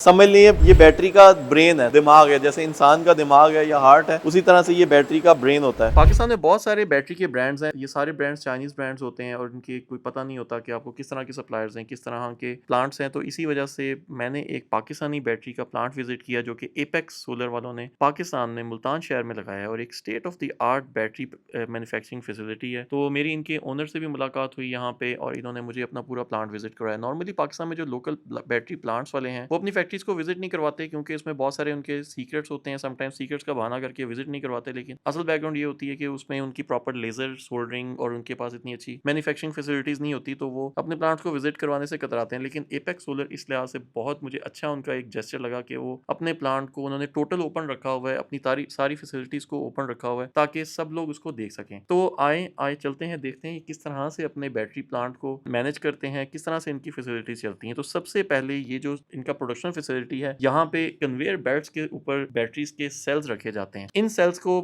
समझ लीजिए ये बैटरी का ब्रेन है, दिमाग है, जैसे इंसान का दिमाग है या हार्ट है, उसी तरह से ये बैटरी का ब्रेन होता है। पाकिस्तान में बहुत सारे बैटरी के ब्रांड्स हैं। ये सारे ब्रांड्स चाइनीज ब्रांड्स होते हैं और इनके कोई पता नहीं होता कि आपको किस तरह के सप्लायर्स हैं, किस तरह के प्लांट्स हैं। तो इसी वजह से मैंने एक पाकिस्तानी बैटरी का प्लांट विजिट किया जो कि एपेक्स सोलर वालों ने पाकिस्तान में मुल्तान शहर में लगाया है और एक state of the art battery manufacturing facility है। तो मेरी इनके ओनर से भी मुलाकात हुई यहाँ पे और इन्होंने मुझे अपना पूरा प्लांट विजिट कराया। नॉर्मली पाकिस्तान में जो लोकल बैटरी प्लांट्स वाले हैं वो अपनी फैक्ट्रीज को विजिट नहीं करवाते क्योंकि इसमें बहुत सारे उनके सीक्रेट्स होते हैं। समटाइम्स सीक्रेट्स का बहाना करके विजिट नहीं करवाते, लेकिन असल बैकग्राउंड ये होती है कि उसमें उनकी प्रॉपर लेजर सोल्डरिंग और उनके पास इतनी अच्छी मैन्युफैक्चरिंग फैसिलिटीज नहीं होती, तो वो अपने प्लांट को विजिट करवाने से कतराते हैं। लेकिन एपेक्स सोलर इस लिहाज से बहुत मुझे अच्छा उनका एक जेस्चर लगा कि वो अपने प्लांट को उन्होंने टोटल ओपन रखा हुआ है, अपनी सारी फैसिलिटीज को ओपन रखा हुआ है ताकि सब लोग उसको देख सकें। तो आए चलते हैं, देखते हैं किस तरह से अपने बैटरी प्लांट को मैनेज करते हैं, किस तरह से इनकी फैसिलिटीज चलती हैं। तो सबसे पहले ये जो इनका प्रोडक्शन फैसिलिटी है, यहाँ पे कन्वेयर बेल्ट्स के ऊपर बैटरीज के सेल्स रखे जाते हैं। इन सेल्स को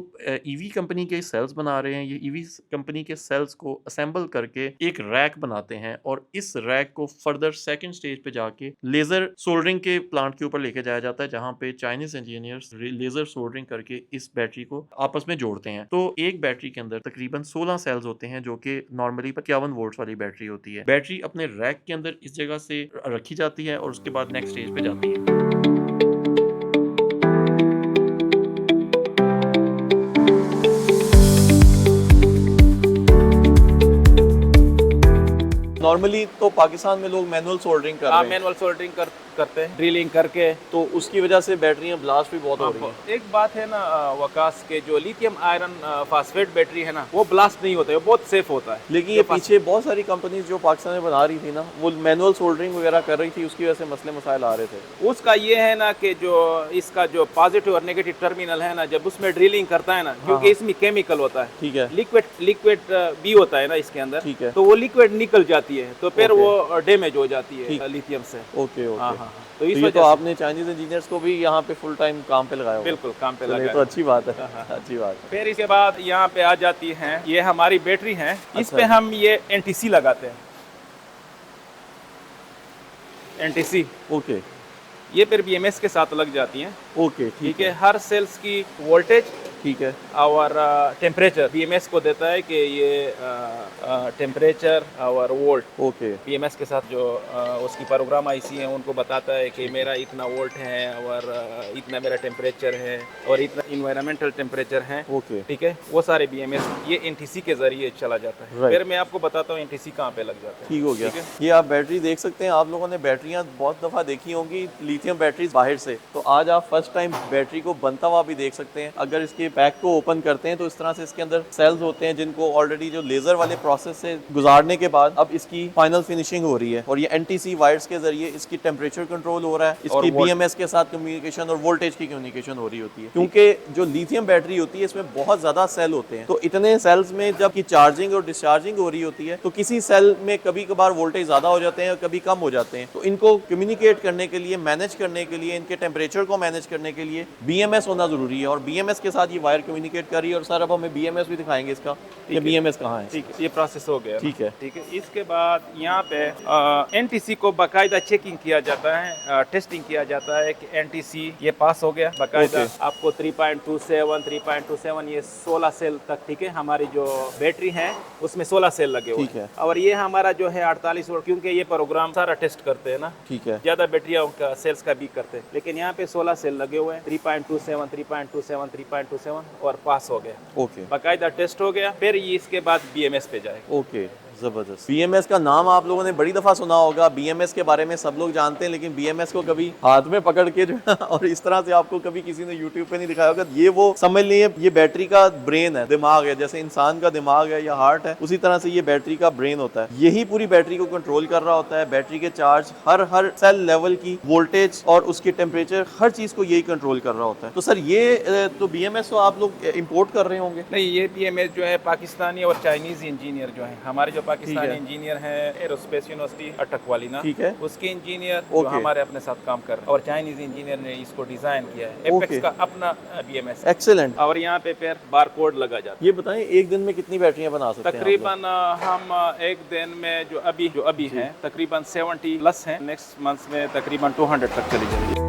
ईवी कंपनी के सेल्स बना रहे हैं। ये ईवी कंपनी के सेल्स को असेंबल करके एक रैक बनाते हैं और इस रैक को फर्दर सेकंड स्टेज पे जाके लेजर सोल्डरिंग के प्लांट के ऊपर लेके जाया जाता है, जहां पे चाइनीज इंजीनियर्स लेजर सोल्डरिंग करके इस बैटरी को आपस में जोड़ते हैं। तो एक बैटरी के अंदर तकरीबन 16 सेल्स होते हैं जो कि नॉर्मली 51 वोल्ट वाली बैटरी होती है। बैटरी अपने रैक के अंदर इस जगह से रखी जाती है और उसके बाद नेक्स्ट स्टेज पे जाती है। नॉर्मली तो पाकिस्तान में लोग मैनुअल सोल्डरिंग कर रहे हैं। मैनुअल सोल्डरिंग करते हैं, ड्रिलिंग करके। तो उसकी वजह से बैटरियां ब्लास्ट भी बहुत हो रही हैं। एक बात है ना वकास के, जो लिथियम आयरन फास्फेट बैटरी है ना, वो ब्लास्ट नहीं होता है, वो बहुत सेफ होता है। लेकिन ये पीछे बहुत सारी कंपनीज जो पाकिस्तान में बना रही थी ना, वो मैनुअल सोल्डरिंग वगैरह कर रही थी, उसकी वजह से मसले मसाइल आ रहे थे। उसका ये है ना कि जो इसका जो पॉजिटिव और नेगेटिव टर्मिनल है ना, जब उसमें ड्रिलिंग करता है ना, क्योंकि इसमें केमिकल होता है, ठीक है, लिक्विड भी होता है ना इसके अंदर, ठीक है, तो वो लिक्विड निकल जाती है, तो फिर वो डैमेज हो जाती है लिथियम से। Okay okay. हाँ। तो इस वजह तो आपने चाइनीज इंजीनियर्स को भी यहाँ पे फुल टाइम काम पे लगाया? बिल्कुल काम पे लगाया। तो अच्छी बात है, अच्छी बात है। फिर इसके बाद यहाँ पे आ जाती है, ये हमारी बैटरी है, इस पे हम ये एनटीसी लगाते हैं। एनटीसी ओके, ये फिर बीएमएस के साथ लग जाती हैं। ओके, ठीक है। हर सेल्स की वोल्टेज, ठीक है, और टेम्परेचर बीएमएस को देता है कि ये टेम्परेचर और वोल्ट। ओके, बीएमएस के साथ जो उसकी प्रोग्राम आईसी है उनको बताता है कि मेरा इतना वोल्ट है और इतना मेरा टेम्परेचर है और इतना इन्वायरमेंटल टेम्परेचर है। ओके, ठीक है। वो सारे बीएमएस ये एनटीसी के जरिए चला जाता है। फिर मैं आपको बताता हूँ एनटीसी कहाँ पे लग जाता है। ठीक हो गया। ये आप बैटरी देख सकते हैं। आप लोगों ने बैटरियां बहुत दफा देखी होंगी लिथियम बैटरीज बाहर से, तो आज आप फर्स्ट टाइम बैटरी को बनता हुआ भी देख सकते हैं। अगर इसके पैक को ओपन करते हैं तो इस तरह से इसके अंदर सेल्स होते हैं जिनको ऑलरेडी जो लेजर वाले प्रोसेस से गुजारने के बाद अब इसकी फाइनल फिनिशिंग हो रही है और ये एनटीसी वायर्स के जरिए इसकी टेम्परेचर कंट्रोल हो रहा है, इसकी बीएमएस के साथ कम्युनिकेशन और वोल्टेज की कम्युनिकेशन हो रही होती है। क्योंकि जो लिथियम बैटरी होती है इसमें बहुत ज्यादा सेल होते हैं, तो इतने सेल्स में जब की चार्जिंग और डिस्चार्जिंग हो रही होती है तो किसी सेल में कभी कभार वोल्टेज ज्यादा हो जाते हैं और कभी कम हो जाते हैं। तो इनको कम्युनिकेट करने के लिए, मैनेज करने के लिए, इनके टेम्परेचर को मैनेज करने के लिए बीएमएस होना जरूरी है और बीएमएस के साथ ये वायर कम्युनिकेट कर रही है। और सर अब हमें बीएमएस भी दिखाएंगे इसका, ये बीएमएस कहाँ है? ठीक है, ये प्रोसेस हो गया। ठीक है, ठीक है। इसके बाद यहाँ पे एनटीसी को बाकायदा चेकिंग किया जाता है, टेस्टिंग किया जाता है कि एनटीसी ये पास हो गया बाकायदा। आपको 3.27 ये 16 सेल तक, ठीक है, हमारी जो बैटरी है उसमें 16 सेल लगे हुए हैं और ये हमारा जो है 48 वोल्ट, क्योंकि ये प्रोग्राम सारा टेस्ट करते हैं ना, ठीक है, ज्यादा बैटरियां का सेल्स का भी करते हैं, लेकिन यहाँ पे 16 सेल लगे हुए हैं। 3.27 और पास हो गया। ओके, बाकायदा टेस्ट हो गया। फिर ये इसके बाद बीएमएस पे जाएगा। ओके, जबरदस्त। बीएमएस का नाम आप लोगों ने बड़ी दफा सुना होगा, बीएमएस के बारे में सब लोग जानते हैं, लेकिन बीएमएस को कभी हाथ में पकड़ के जो और इस तरह से आपको कभी किसी ने यूट्यूब पे नहीं दिखाया होगा। ये वो समझ लीजिए ये बैटरी का ब्रेन है, दिमाग है, जैसे इंसान का दिमाग है या हार्ट है, उसी तरह से ये बैटरी का ब्रेन होता है। यही पूरी बैटरी को कंट्रोल कर रहा होता है। बैटरी के चार्ज, हर सेल लेवल की वोल्टेज और उसकी टेम्परेचर, हर चीज को यही कंट्रोल कर रहा होता है। तो सर ये तो बीएमएस तो आप लोग इम्पोर्ट कर रहे होंगे? नहीं, ये बीएमएस जो है पाकिस्तानी और चाइनीज इंजीनियर जो है, हमारे जो पाकिस्तानी इंजीनियर है एरोस्पेस यूनिवर्सिटी अटक वाली ना, ठीक है, उसके इंजीनियर जो हमारे अपने साथ काम कर रहे हैं, और चाइनीज इंजीनियर ने इसको डिजाइन किया है। एपेक्स का अपना BMS, एक्सेलेंट। और यहाँ पे फिर बार कोड लगा जाता है। ये बताएं एक दिन में कितनी बैटरियां बना सकते हैं आप लोग? तकरीबन हम एक दिन में जो अभी है तकरीबन 70 प्लस है, नेक्स्ट मंथ में तकरीबन 200 तक चली जाएगी।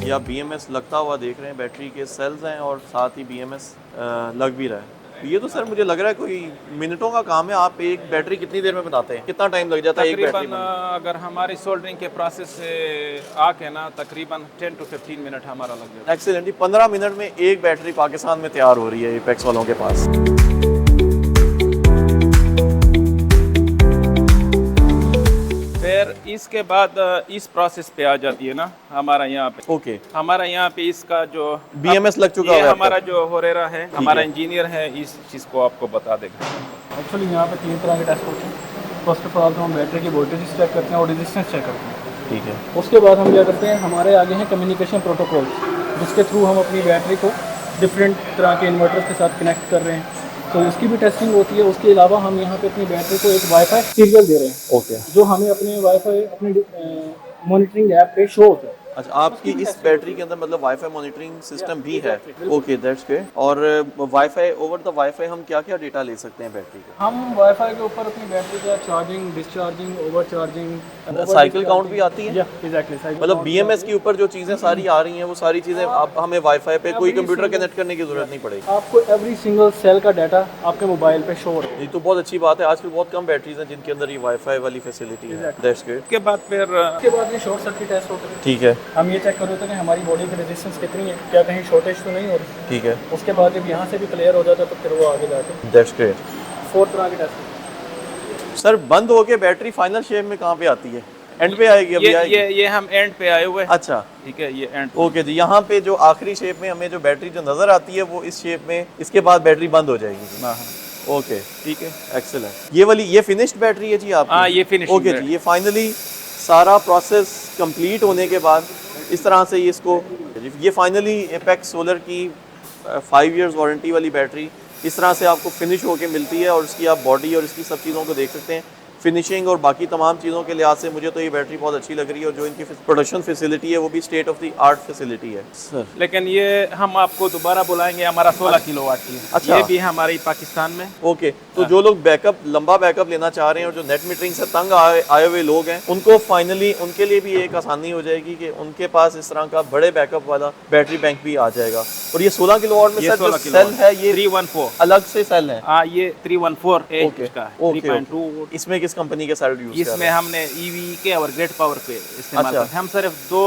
ये आप BMS लगता हुआ देख रहे हैं, बैटरी के सेल्स हैं और साथ ही BMS लग भी रहा है। ये तो सर मुझे लग रहा है कोई मिनटों का काम है। आप एक बैटरी कितनी देर में बनाते हैं, कितना टाइम लग जाता है एक बैटरी तकरीबन में? अगर हमारी सोल्डरिंग के प्रोसेस से आके ना तकरीबन 10 to 15 मिनट हमारा लग जाता है। एक्सीलेंट। 15 मिनट में एक बैटरी पाकिस्तान में तैयार हो रही है एपेक्स वालों के पास। फिर इसके बाद इस प्रोसेस पे आ जाती है ना हमारा यहाँ पे। ओके, हमारा यहाँ पे इसका जो BMS लग चुका ये है हमारा जो होरेरा है, हमारा है। इंजीनियर है, इस चीज़ को आपको बता देगा। एक्चुअली यहाँ पे 3 तरह के टेस्ट होते हैं। फर्स्ट ऑफ ऑल तो हम बैटरी की वोल्टेज चेक करते हैं और रेजिस्टेंस चेक करते हैं। ठीक है, उसके बाद हम क्या करते हैं, हमारे आगे हैं कम्युनिकेशन प्रोटोकॉल, जिसके थ्रू हम अपनी बैटरी को डिफरेंट तरह के इन्वर्टर्स के साथ कनेक्ट कर रहे हैं, तो उसकी भी टेस्टिंग होती है। उसके अलावा हम यहाँ पे अपनी बैटरी को एक वाईफाई सीरियल दे रहे हैं, ओके। जो हमें अपने वाईफाई अपनी मॉनिटरिंग ऐप पे शो होता है। अच्छा, आपकी इस बैटरी के अंदर मतलब वाईफाई मॉनिटरिंग सिस्टम भी है? Okay, that's great. और वाईफाई, ओवर द वाईफाई हम क्या क्या डेटा ले सकते हैं बैटरी का? हम वाईफाई के ऊपर अपनी बैटरी का charging, discharging, over charging, cycle count भी आती है? एग्जैक्टली। मतलब BMS के ऊपर जो चीज़ें सारी आ रही हैं वो सारी चीज़ें आप हमें वाईफाई पे कोई कंप्यूटर कनेक्ट करने की जरूरत नहीं पड़ेगी? आपको एवरी सिंगल सेल का डाटा आपके मोबाइल पे शो हो रहा है। ये तो बहुत अच्छी बात है। आजकल बहुत कम बैटरीज हैं जिनके अंदर ये वाईफाई वाली फैसिलिटी है। That's great. उसके बाद फिर उसके बाद ये शॉर्ट सर्किट टेस्ट होता है। ठीक है, हम ये चेक कर रहे होते हैं कि हमारी बॉडी की रेजिस्टेंस कितनी है, क्या कहीं शॉर्टेज तो नहीं हो रही। ठीक है, उसके बाद जब यहाँ से भी क्लियर हो जाता है तो फिर वो आगे जाके दैट्स ग्रेट। 4 तरह के टेस्ट। सर बंद होके बैटरी फाइनल शेप में कहाँ पे आती है? एंड पे आएगी? अभी आएगी? ये हम एंड पे आए हुए हैं। अच्छा, ठीक है, ये एंड। ओके जी। यहाँ पे जो आखिरी शेप में हमें जो बैटरी जो नजर आती है वो इस शेप में, इसके बाद बैटरी बंद हो जाएगी। हाँ, ओके, ठीक है, एक्सेलेंट। ये वाली ये फिनिश्ड बैटरी है जी आपकी? हाँ, ये फिनिश। ओके जी। ये फाइनली सारा प्रोसेस कंप्लीट होने के बाद इस तरह से ये इसको, ये फाइनली एपेक्स सोलर की 5 इयर्स वारंटी वाली बैटरी इस तरह से आपको फिनिश होके मिलती है और इसकी आप बॉडी और इसकी सब चीज़ों को देख सकते हैं। फिनिशिंग और बाकी तमाम चीज़ों के लिहाज से मुझे तो ये बैटरी बहुत अच्छी लग रही है और जो इनकी प्रोडक्शन फैसिलिटी है वो भी state of the art facility है सर। लेकिन ये हम आपको दोबारा बुलाएंगे, हमारा 16 किलोवाट की है। अच्छा। ये भी हमारी पाकिस्तान में। ओके, तो जो लोग बैकअप, लंबा बैकअप लेना चाह रहे हैं और जो नेट मीटरिंग से तंग आए हुए लोग हैं, उनको फाइनली उनके लिए भी एक आसानी हो जाएगी कि उनके पास इस तरह का बड़े बैकअप वाला बैटरी बैंक भी आ जाएगा। और ये 16 किलोवाट में ये सर जो 16 सेल किलोवाट है ये 314 अलग से सेल है? हाँ, ये 314 ओके, एच का है, ओके, 3.2 ओके। इसमें किस कंपनी के सेल यूज कर इसमें रहे हैं? हमने EV के और ग्रेट पावर के इस्तेमाल अच्छा। करते हैं। हम सिर्फ 2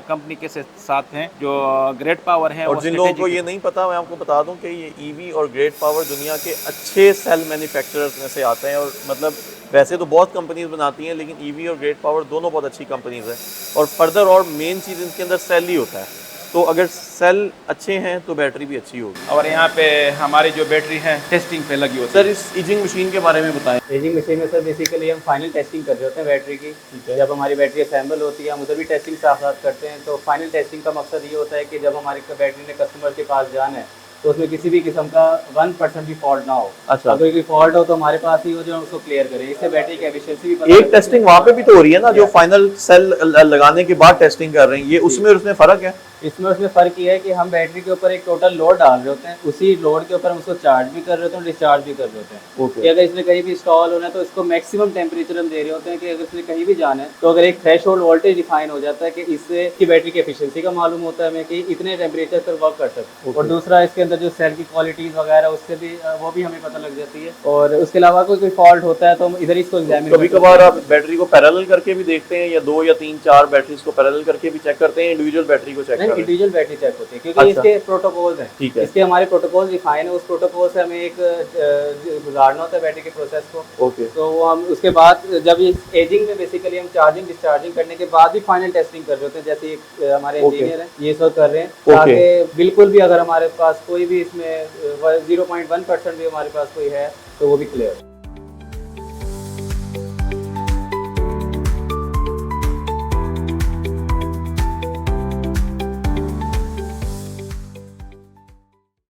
कंपनी के साथ हैं, जो ग्रेट पावर है। और जिन लोगों को ये नहीं पता, मैं आपको बता दूं कि ये EV और ग्रेट पावर दुनिया के अच्छे सेल मैन्युफैक्चरर्स में से आते हैं। और मतलब वैसे तो बहुत कंपनीज बनाती हैं, लेकिन EV और ग्रेट पावर दोनों बहुत अच्छी कंपनीज हैं। और फर्दर और मेन चीज़ इनके अंदर सेल ही होता है, तो अगर सेल अच्छे हैं तो बैटरी भी अच्छी होगी। और यहाँ पे हमारी जो बैटरी है टेस्टिंग पे लगी होती है। सर इस इचिंग मशीन के बारे में बताएं। एजिंग मशीन में सर बेसिकली हम फाइनल टेस्टिंग कर रहे होते हैं बैटरी की। जब हमारी बैटरी असेंबल होती है हम उधर भी टेस्टिंग साथ साथ करते हैं। तो फाइनल टेस्टिंग का मकसद ये होता है कि जब हमारी बैटरी ने कस्टमर के पास जाना है तो उसमें किसी भी किस्म का 1% भी फॉल्ट ना हो। अच्छा। अगर कोई फॉल्ट हो तो हमारे पास ही हो जो हम उसको क्लियर करें। इससे बैटरी की एफिशिएंसी भी पता एक टेस्टिंग वहाँ पे भी तो हो रही है ना, जो फाइनल सेल लगाने के बाद टेस्टिंग कर रहे हैं, ये उसमें और उसमें फ़र्क है? इसमें फ़र्क ये है कि हम बैटरी के ऊपर एक टोटल लोड डाल रहे होते हैं, उसी लोड के ऊपर हम उसको चार्ज भी कर रहे होते हैं, डिस्चार्ज भी कर रहे होते हैं। ओके। कि अगर इसमें कहीं भी इंस्टॉल होना है तो इसको मैक्सिमम टेम्परेचर हम दे रहे होते हैं कि अगर इसमें कहीं भी जाना है तो अगर एक थ्रेशोल्ड वोल्टेज डिफाइन हो जाता है कि इससे की बैटरी की एफिशिएंसी का मालूम होता है हमें कि इतने टेम्परेचर पर वर्क कर सकते हैं। और दूसरा इसके अंदर जो सेल की क्वालिटीज़ वगैरह उससे भी वो भी हमें पता लग जाती है। और उसके अलावा कोई फॉल्ट होता है तो हम इधर ही इसको एग्जामिन कभी कभार आप बैटरी को पैरेलल करके भी देखते हैं, या 2 या 3 4 बैटरीज को पैरेलल करके भी चेक करते हैं, इंडिविजुअल बैटरी को चेक करते हैं? इंडिविजुअल बैटरी चेक होती है क्योंकि अच्छा। इसके प्रोटोकॉल्स हैं। ठीक है। इसके हमारे प्रोटोकॉल डिफाइन है, उस प्रोटोकॉल से हमें एक गुजारना होता है बैटरी के प्रोसेस को। ओके। तो वो हम उसके बाद जब ये एजिंग में बेसिकली हम चार्जिंग डिस्चार्जिंग करने के बाद भी फाइनल टेस्टिंग कर रहे होते हैं, जैसे हमारे इंजीनियर हैं ये सब कर रहे हैं, ताकि बिल्कुल भी अगर हमारे पास कोई भी इसमें 0.1% भी हमारे पास कोई है तो वो भी क्लियर।